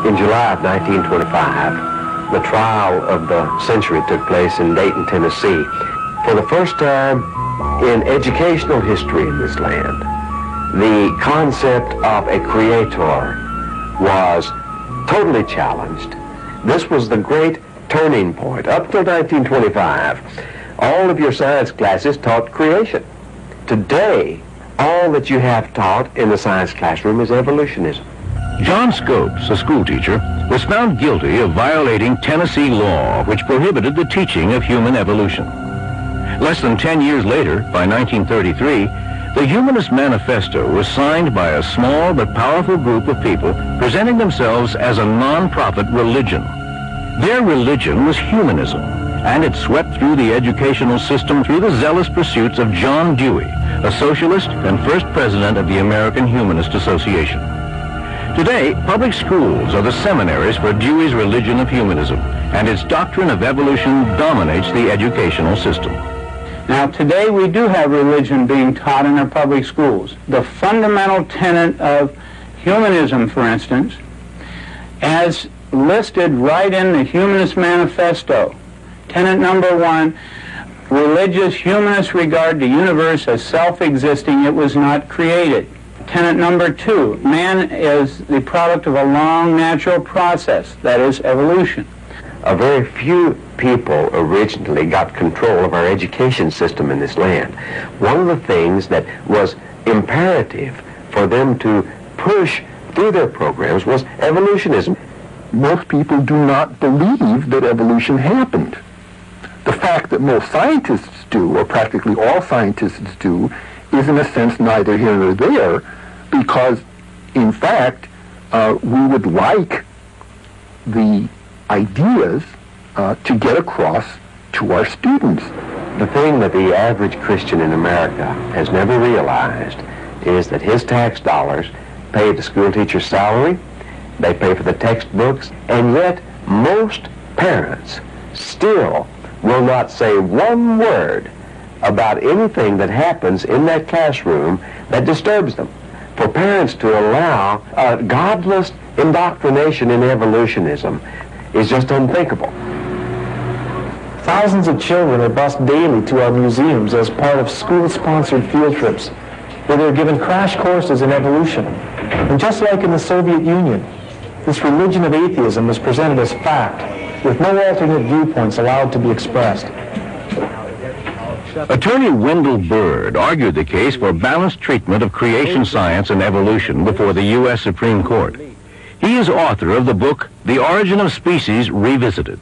In July of 1925, the trial of the century took place in Dayton, Tennessee. For the first time in educational history in this land, the concept of a creator was totally challenged. This was the great turning point. Up till 1925, all of your science classes taught creation. Today, all that you have taught in the science classroom is evolutionism. John Scopes, a schoolteacher, was found guilty of violating Tennessee law, which prohibited the teaching of human evolution. Less than 10 years later, by 1933, the Humanist Manifesto was signed by a small but powerful group of people presenting themselves as a non-profit religion. Their religion was humanism, and it swept through the educational system through the zealous pursuits of John Dewey, a socialist and first president of the American Humanist Association. Today, public schools are the seminaries for Dewey's religion of humanism, and its doctrine of evolution dominates the educational system. Now, today we do have religion being taught in our public schools. The fundamental tenet of humanism, for instance, as listed right in the Humanist Manifesto, tenet number 1, religious humanists regard the universe as self-existing, it was not created. Tenet number 2, man is the product of a long natural process, that is evolution. A very few people originally got control of our education system in this land. One of the things that was imperative for them to push through their programs was evolutionism. Most people do not believe that evolution happened. The fact that most scientists do, or practically all scientists do, is in a sense neither here nor there, because in fact we would like the ideas to get across to our students. The thing that the average Christian in America has never realized is that his tax dollars pay the school teacher's salary, they pay for the textbooks, and yet most parents still will not say one word about anything that happens in that classroom that disturbs them. For parents to allow a godless indoctrination in evolutionism is just unthinkable. Thousands of children are bused daily to our museums as part of school-sponsored field trips, where they're given crash courses in evolution. And just like in the Soviet Union, this religion of atheism was presented as fact, with no alternate viewpoints allowed to be expressed. Attorney Wendell Bird argued the case for balanced treatment of creation science and evolution before the U.S. Supreme Court. He is author of the book, The Origin of Species Revisited.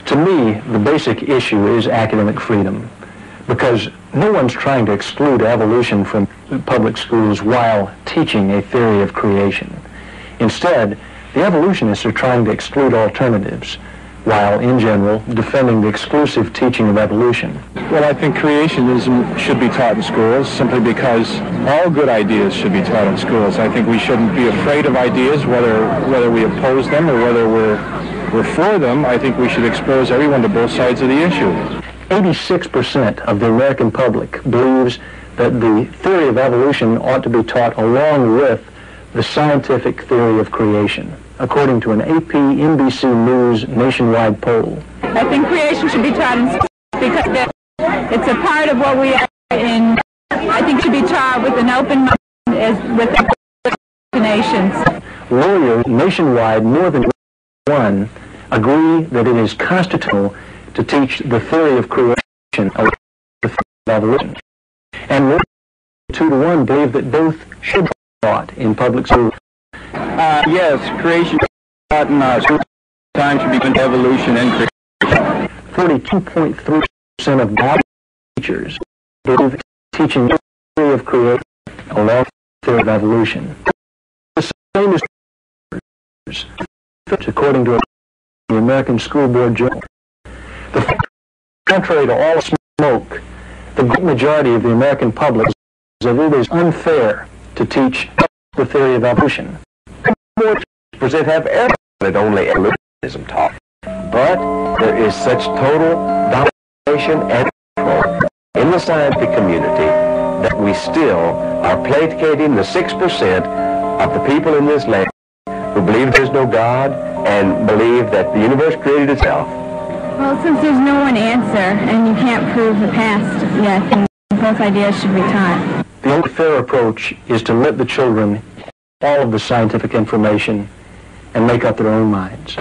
To me, the basic issue is academic freedom, because no one's trying to exclude evolution from public schools while teaching a theory of creation. Instead, the evolutionists are trying to exclude alternatives, while, in general, defending the exclusive teaching of evolution. Well, I think creationism should be taught in schools simply because all good ideas should be taught in schools. I think we shouldn't be afraid of ideas, whether we oppose them or whether we're for them. I think we should expose everyone to both sides of the issue. 86% of the American public believes that the theory of evolution ought to be taught along with the scientific theory of creation, according to an AP NBC News nationwide poll. I think creation should be taught in schools because it's a part of what we are in. I think it should be taught with an open mind as with nations. Lawyers nationwide, more than one, agree that it is constitutional to teach the theory of creation along with the theory of evolution. And more than 2 to 1 believe that both should be taught in public schools. Yes, creation taught in school time should be given to evolution and creation. 42.3% of Bible teachers believe teaching the theory of creation along with the theory of evolution. The same is according to the American School Board Journal. Contrary to all smoke, the great majority of the American public is that it is unfair to teach the theory of evolution. More teachers that have ever that only evolutionism taught. But there is such total domination and control in the scientific community that we still are placating the 6% of the people in this land who believe there's no God and believe that the universe created itself. Well, since there's no one answer and you can't prove the past yet, then both ideas should be taught. The only fair approach is to let the children all of the scientific information and make up their own minds.